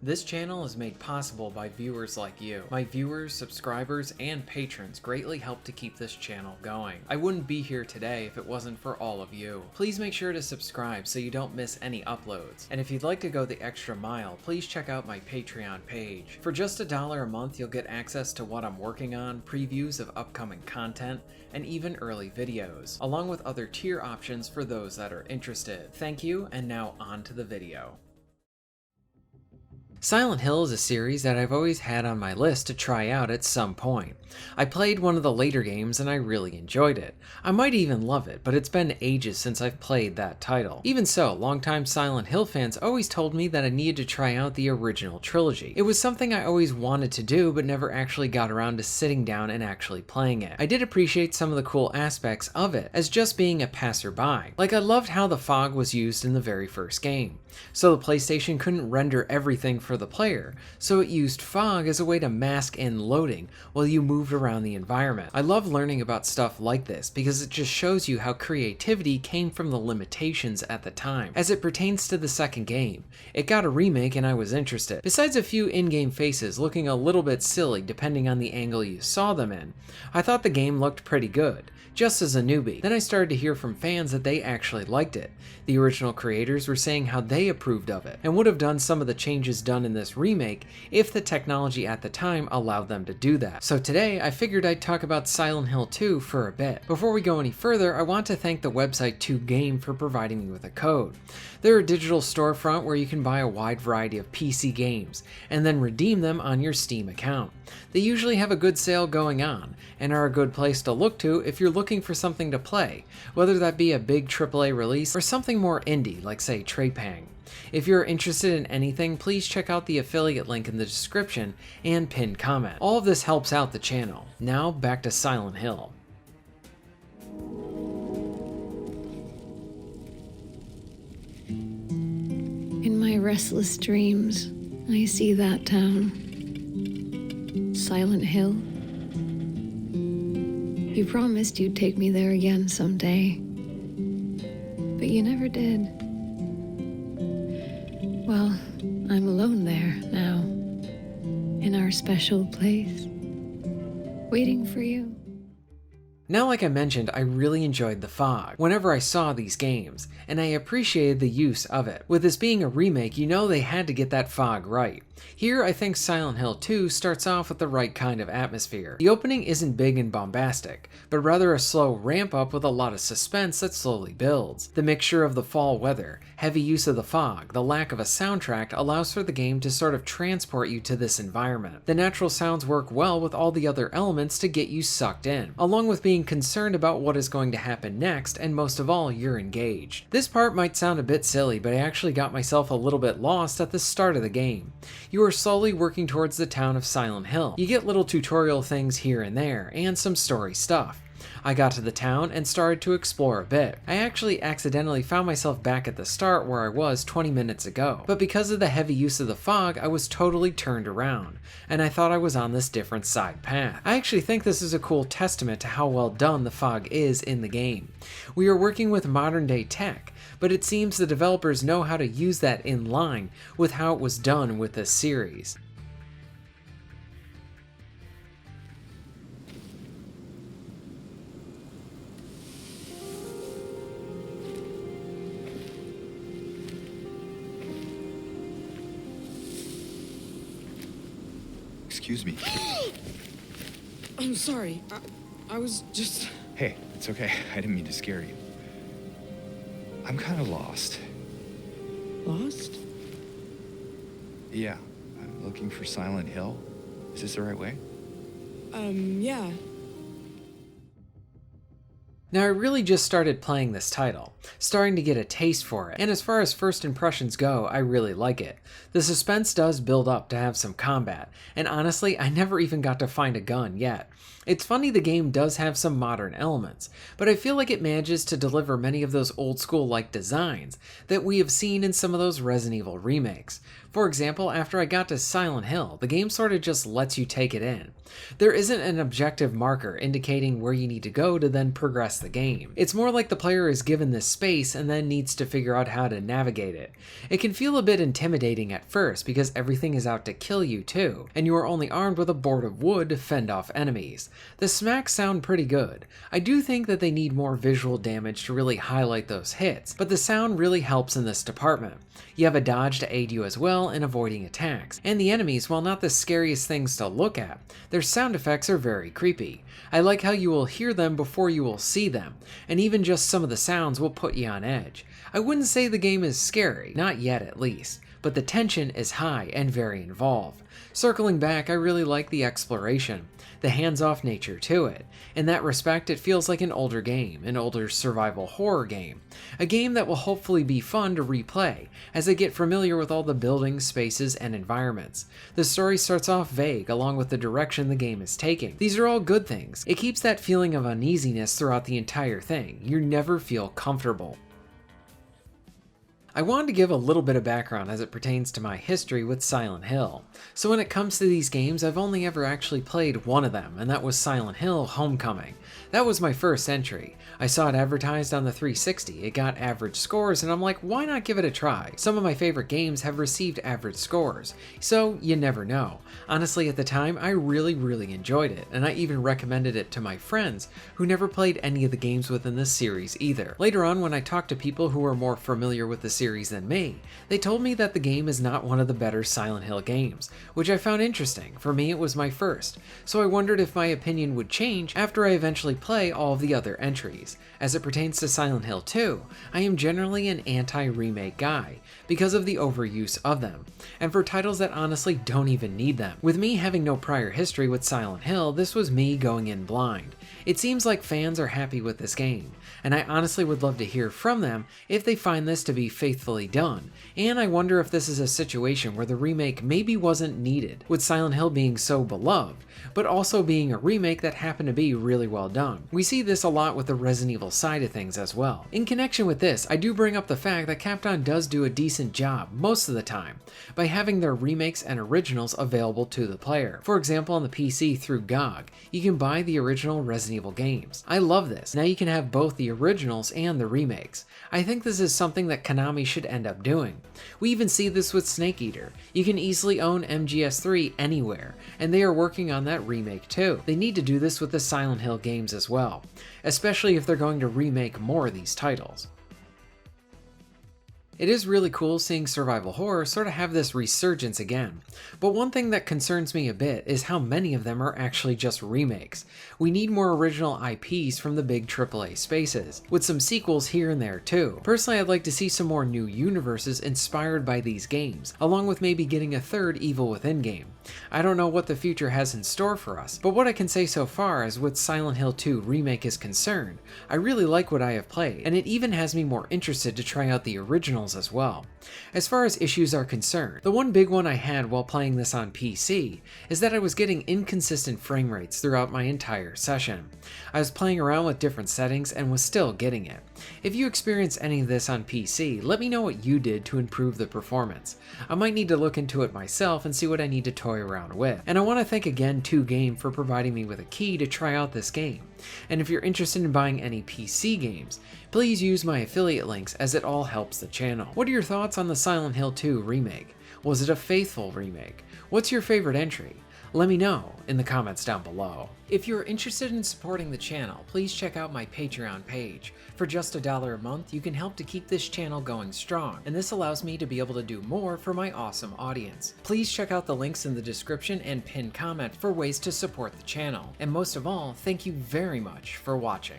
This channel is made possible by viewers like you. My viewers, subscribers, and patrons greatly help to keep this channel going. I wouldn't be here today if it wasn't for all of you. Please make sure to subscribe so you don't miss any uploads. And if you'd like to go the extra mile, please check out my Patreon page. For just $1 a month, you'll get access to what I'm working on, previews of upcoming content, and even early videos, along with other tier options for those that are interested. Thank you, and now on to the video. Silent Hill is a series that I've always had on my list to try out at some point. I played one of the later games and I really enjoyed it. I might even love it, but it's been ages since I've played that title. Even so, longtime Silent Hill fans always told me that I needed to try out the original trilogy. It was something I always wanted to do, but never actually got around to sitting down and actually playing it. I did appreciate some of the cool aspects of it, as just being a passerby. Like, I loved how the fog was used in the very first game. So the PlayStation couldn't render everything for the player, so it used fog as a way to mask in loading while you moved around the environment. I love learning about stuff like this because it just shows you how creativity came from the limitations at the time. As it pertains to the second game, it got a remake and I was interested. Besides a few in-game faces looking a little bit silly depending on the angle you saw them in, I thought the game looked pretty good, just as a newbie. Then I started to hear from fans that they actually liked it. The original creators were saying how they approved of it, and would have done some of the changes done in this remake if the technology at the time allowed them to do that. So today, I figured I'd talk about Silent Hill 2 for a bit. Before we go any further, I want to thank the website 2Game for providing me with a code. They're a digital storefront where you can buy a wide variety of PC games, and then redeem them on your Steam account. They usually have a good sale going on, and are a good place to look to if you're looking for something to play, whether that be a big AAA release or something more indie like say Trepang. If you're interested in anything, please check out the affiliate link in the description and pinned comment. All of this helps out the channel. Now back to Silent Hill. In my restless dreams, I see that town. Silent Hill. You promised you'd take me there again someday, but you never did. Well, I'm alone there now, in our special place, waiting for you. Now, like I mentioned, I really enjoyed the fog whenever I saw these games, and I appreciated the use of it. With this being a remake, you know they had to get that fog right. Here, I think Silent Hill 2 starts off with the right kind of atmosphere. The opening isn't big and bombastic, but rather a slow ramp up with a lot of suspense that slowly builds. The mixture of the fall weather, heavy use of the fog, the lack of a soundtrack allows for the game to sort of transport you to this environment. The natural sounds work well with all the other elements to get you sucked in, along with being concerned about what is going to happen next, and most of all, you're engaged. This part might sound a bit silly, but I actually got myself a little bit lost at the start of the game. You are slowly working towards the town of Silent Hill. You get little tutorial things here and there, and some story stuff. I got to the town and started to explore a bit. I actually accidentally found myself back at the start where I was 20 minutes ago, but because of the heavy use of the fog, I was totally turned around, and I thought I was on this different side path. I actually think this is a cool testament to how well done the fog is in the game. We are working with modern day tech, but it seems the developers know how to use that in line with how it was done with this series. Excuse me. I'm sorry. I was just... Hey, it's okay. I didn't mean to scare you. I'm kind of lost. Lost? Yeah, I'm looking for Silent Hill. Is this the right way? Yeah. Now, I really just started playing this title, starting to get a taste for it, and as far as first impressions go, I really like it. The suspense does build up to have some combat, and honestly, I never even got to find a gun yet. It's funny the game does have some modern elements, but I feel like it manages to deliver many of those old school like designs that we have seen in some of those Resident Evil remakes. For example, after I got to Silent Hill, the game sort of just lets you take it in. There isn't an objective marker indicating where you need to go to then progress the game. It's more like the player is given this space and then needs to figure out how to navigate it. It can feel a bit intimidating at first because everything is out to kill you too, and you are only armed with a board of wood to fend off enemies. The smacks sound pretty good. I do think that they need more visual damage to really highlight those hits, but the sound really helps in this department. You have a dodge to aid you as well in avoiding attacks, and the enemies, while not the scariest things to look at, their sound effects are very creepy. I like how you will hear them before you will see them, and even just some of the sounds will put you on edge. I wouldn't say the game is scary, not yet at least, but the tension is high and very involved. Circling back, I really like the exploration, the hands-off nature to it. In that respect, it feels like an older game, an older survival horror game. A game that will hopefully be fun to replay, as I get familiar with all the buildings, spaces, and environments. The story starts off vague, along with the direction the game is taking. These are all good things. It keeps that feeling of uneasiness throughout the entire thing. You never feel comfortable. I wanted to give a little bit of background as it pertains to my history with Silent Hill. So when it comes to these games, I've only ever actually played one of them, and that was Silent Hill Homecoming. That was my first entry. I saw it advertised on the 360, it got average scores, and I'm like, why not give it a try? Some of my favorite games have received average scores, so you never know. Honestly, at the time, I really enjoyed it, and I even recommended it to my friends who never played any of the games within this series either. Later on, when I talked to people who were more familiar with the series than me, they told me that the game is not one of the better Silent Hill games, which I found interesting. For me, it was my first, so I wondered if my opinion would change after I eventually play all of the other entries. As it pertains to Silent Hill 2, I am generally an anti-remake guy, because of the overuse of them, and for titles that honestly don't even need them. With me having no prior history with Silent Hill, this was me going in blind. It seems like fans are happy with this game, and I honestly would love to hear from them if they find this to be faithfully done, and I wonder if this is a situation where the remake maybe wasn't needed, with Silent Hill being so beloved, but also being a remake that happened to be really well done. We see this a lot with the Resident Evil side of things as well. In connection with this, I do bring up the fact that Capcom does do a decent job most of the time by having their remakes and originals available to the player. For example, on the PC through GOG, you can buy the original Resident Evil games. I love this. Now you can have both the originals and the remakes. I think this is something that Konami should end up doing. We even see this with Snake Eater. You can easily own MGS3 anywhere, and they are working on that remake too. They need to do this with the Silent Hill games as well, especially if they're going to remake more of these titles. It is really cool seeing survival horror sort of have this resurgence again, but one thing that concerns me a bit is how many of them are actually just remakes. We need more original IPs from the big AAA spaces, with some sequels here and there too. Personally, I'd like to see some more new universes inspired by these games, along with maybe getting a third Evil Within game. I don't know what the future has in store for us, but what I can say so far is with Silent Hill 2 Remake is concerned, I really like what I have played, and it even has me more interested to try out the originals as well. As far as issues are concerned, the one big one I had while playing this on PC is that I was getting inconsistent frame rates throughout my entire session. I was playing around with different settings and was still getting it. If you experience any of this on PC, let me know what you did to improve the performance. I might need to look into it myself and see what I need to toy around with. And I want to thank again 2Game for providing me with a key to try out this game. And if you're interested in buying any PC games, please use my affiliate links as it all helps the channel. What are your thoughts on the Silent Hill 2 remake? Was it a faithful remake? What's your favorite entry? Let me know in the comments down below. If you're interested in supporting the channel, please check out my Patreon page. For just $1 a month, you can help to keep this channel going strong, and this allows me to be able to do more for my awesome audience. Please check out the links in the description and pinned comment for ways to support the channel. And most of all, thank you very much for watching.